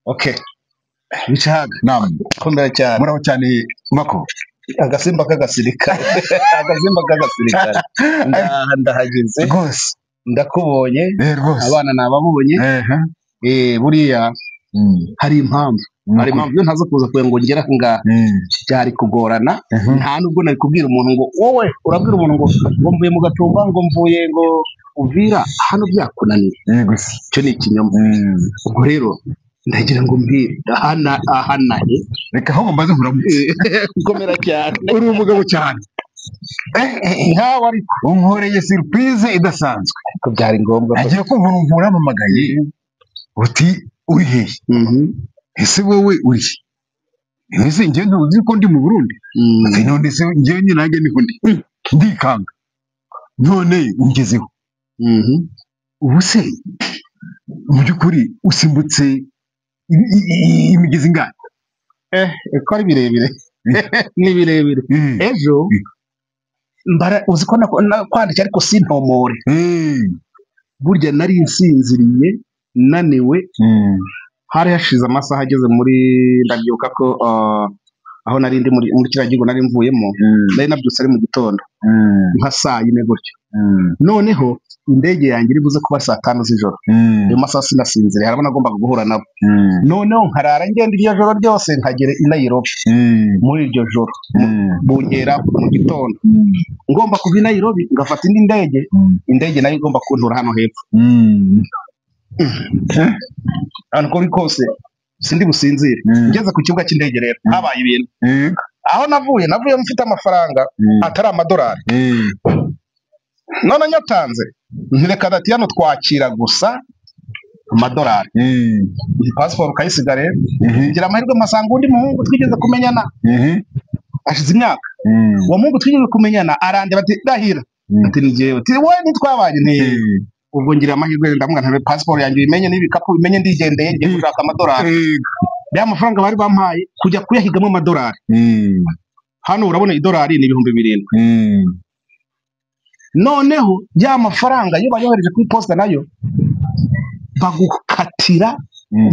Okay. Bicaga. Naam. Komera cyane. Muraho cyane Mako. Agasimba k'agasirikare. Agasimba k'agasirikare. Ndahageze. Rwose. Ndakubonye. Rwose. Abana nababonye. Buriya hari impamvu. Hari impamvu iyo ntazo kuza kugira ngo ngera ngaha. Byari kugorana. Nta nubwo nari kubwira umuntu ngo wowe urabwira umuntu ngo mvuye mu Gatumba ngo mvuye ngo Uvira hano byakunaniye. Gusa. Cyo ni ikinyoma. Ubwo rero ndagira ngo mbwire ahana he reka aho mbaze nkuramutse komera cyane uri umugabo cyane ntawe ariko unkoreye surprise idasanzwe ko byari ngombwa agiye kumva umuntu amamagaye uti uri hehe ese wowe uri ese njye ntuzi ko ndi mu Burundi none se njye nanjye niho ndikanga none ungezeho ubu se mu by'ukuri usimbutse imigezi ingana ko ari birebire ni birebire ejo uzi ko nakwandika ariko sintomore burya nari nsinziriye naniwe hari hashize amasaha ageze muri ndabyibuka ko aho nari ndi muri kiriya gihugu nari mvuyemo nari nabyutse ari mu gitondo nka saa yine gutyo noneho indege yanjye iri buze kuba saa 5 z'ijoro ayo masaha sinasinzire harabona agombaga guhura nabo noneho nkarara ngenda iryo joro ryose nkagera i Nairobi muri iryo joro bungera mu gitondo ngomba kuva i Nairobi ngafata indi indege nayo igomba kuntura hano hepfo ariko kose sindi businzire ngeze ku kibuga cy'indege rero habaye ibintu aho navuye mfite amafaranga atari amadolari none nyatanze ntireka dati hano twakira gusa amadolari passport ukayisiga rero ngira amahirwe masanga undi muhungu twigeze kumenyana ashize imyaka uwo muhungu twigeze kumenyana arande bati dahira ati nijewe ati wowe nitwabanye ubwo ngira amahirwe ndamubwira ntabe passport yanjye bimenye n'ibikapu bimenye ndigendeye ngiye gushaka amadolari ya mafaranga bari bampaye kujya kuyahigamo amadolari hano urabona idolari ni 7,000 noneho ya mafaranga iyo bayohereje kuri posta nayo bagukatira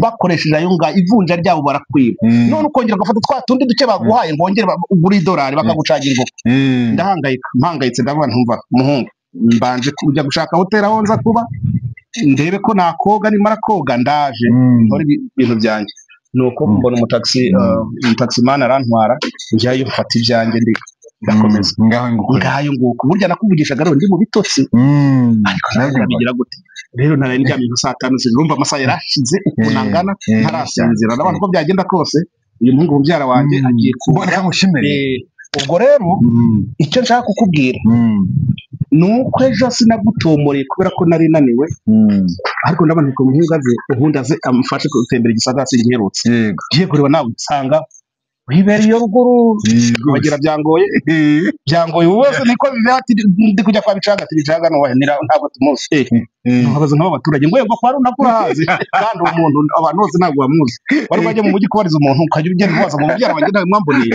bakoresheje ayo nga ivunja ryabo barakwiba none ukongera gafata twa tundi duce baguhaye ngo wongere ugura idolari bakagucagira ingo mpangayitse ndavuga ntumva muhungu mbanje kujya gushaka hoteli aho nza kuba ndebe ko nakoga nimara koga ndaje nkora ibintu byanjye nuko mbona umutaxi man arantwara njyayo mfata ibyanjye ndakomeza ngayo nguko burya nakuvugishaga rero ndi mu bitotsi ariko nabigira gute rero naraye ndyamye nka saa 5 zirumva amasaha yarashize ukunangana ntarasinzira n'abantu ko byagenda kose uyu muhungu mubyara wanjye agiye kubona mushimire ubwo rero icyo nshaka kukubwira nuko ejo sinagutomoreye kubera ko nari naniwe ariko ndabona ko muhungu aze ubundi aze amufashe gutembera igisagara singiherutse giye kureba nawe usanga wibera iyo ruguru wagira byangoye ubuze niko bivati ndi kujya kwa Bicaga ati Bicaga no wahenira ntabwo tumuzi nkabaza nk'aba baturage ngo yego kwari unakura hazi kandi umuntu abantu bose ntabwo bamuzi bari bajya mu mujyi kubariza umuntu ukajya ugenda kubaza ngo mubyara wanjye nawe mwamboniye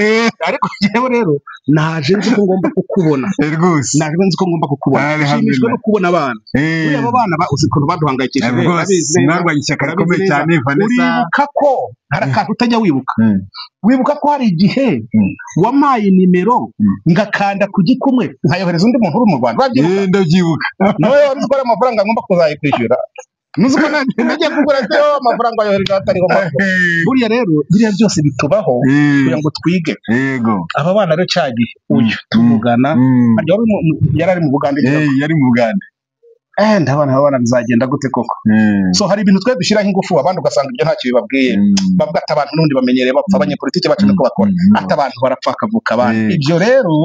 ariko jewe rero naje nzi ko ngomba kukubona naje nzi ko ngomba kukubona nshimishwe no kubona abana uri abo bana uzi ko baduhangayikishije babizi narwanye ishyaka rikomeye cyane Vanessa uribuka ko hari akantu utajya wibuka ko hari igihe wamaye nimero ngakanda ku gikumwe nkayohereza undi muntu uri mu Rwanda ndabyibuka nawe uzi ko amafaranga ngomba kuzayikwishyura nuzi ko nagiye kugura amafaranga yohereje atariho buriya rero biriya byose bitubaho kugira ngo twige aba bana rero cyagiye uyu tuvugana yari ari mu Buganda yari mu Buganda ndabona bizagenda gute koko so hari ibintu twe dushyiraho ingufu abandi ugasanga ibyo ntacyo bibabwiye bavuga ati abantu n'undi bamenyereye bapfa abanyepolitike bacu niko bakora ati abantu barapfa akavuka abandi ibyo rero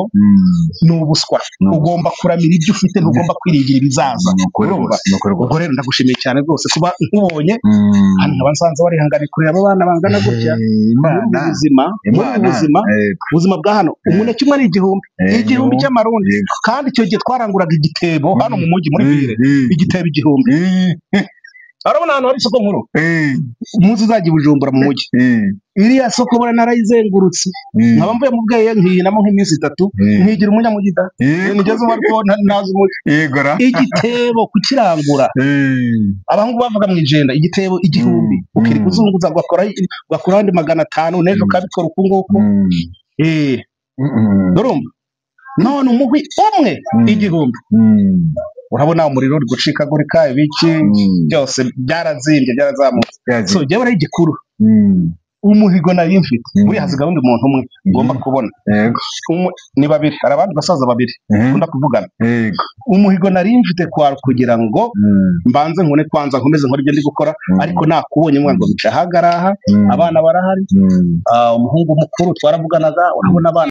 ni ubuswa ugomba kuramira ibyo ufite ntugomba kwiringira ibizaza ubwo rero ndagushimiye cyane rwose kuba nkubonye hano nkaba nsanze warihangane kureba abo bana bangana gutya ubuzima bwa hano umuneke umwe ari igihumbi cy'amarundi kandi icyo gihe twaranguraga igitebo hano mu mujyi muri Bire igitebo 1000 arabona ahantu hari isoko nkuru umunsi uzajya i Bujumbura mu mujyi iriya soko bora narayizengurutse nkaba mvuye mu bweye nkihinamo nk'iminsi 3 nkigira umunyamugida nigeze ariko ntazi umujyi igitebo kukirangura abahungu bavuga mu ijenda igitebo igihumbi ukiri kuzunguza gakora andi 500 nejo kabikora uko nguko dorumba none umugwi umwe igihumbi urabona umuriro uri gucikagurika ibiki byose byarazimbye byarazamutse so jewe ari igikuru umuhigo nari mfite muri haziga undi muntu umwe ngomba kubona ni babiri hari abandi basaza babiri kunda kuvugana umuhigo nari mfite kwa kugira ngo mbanze nkone kwanza nkomeze nkora ibyo ndi gukora ariko nakubonye mwana ngo bica hagaraha abana barahari umuhungu mukuru twaravuganaga urabona abana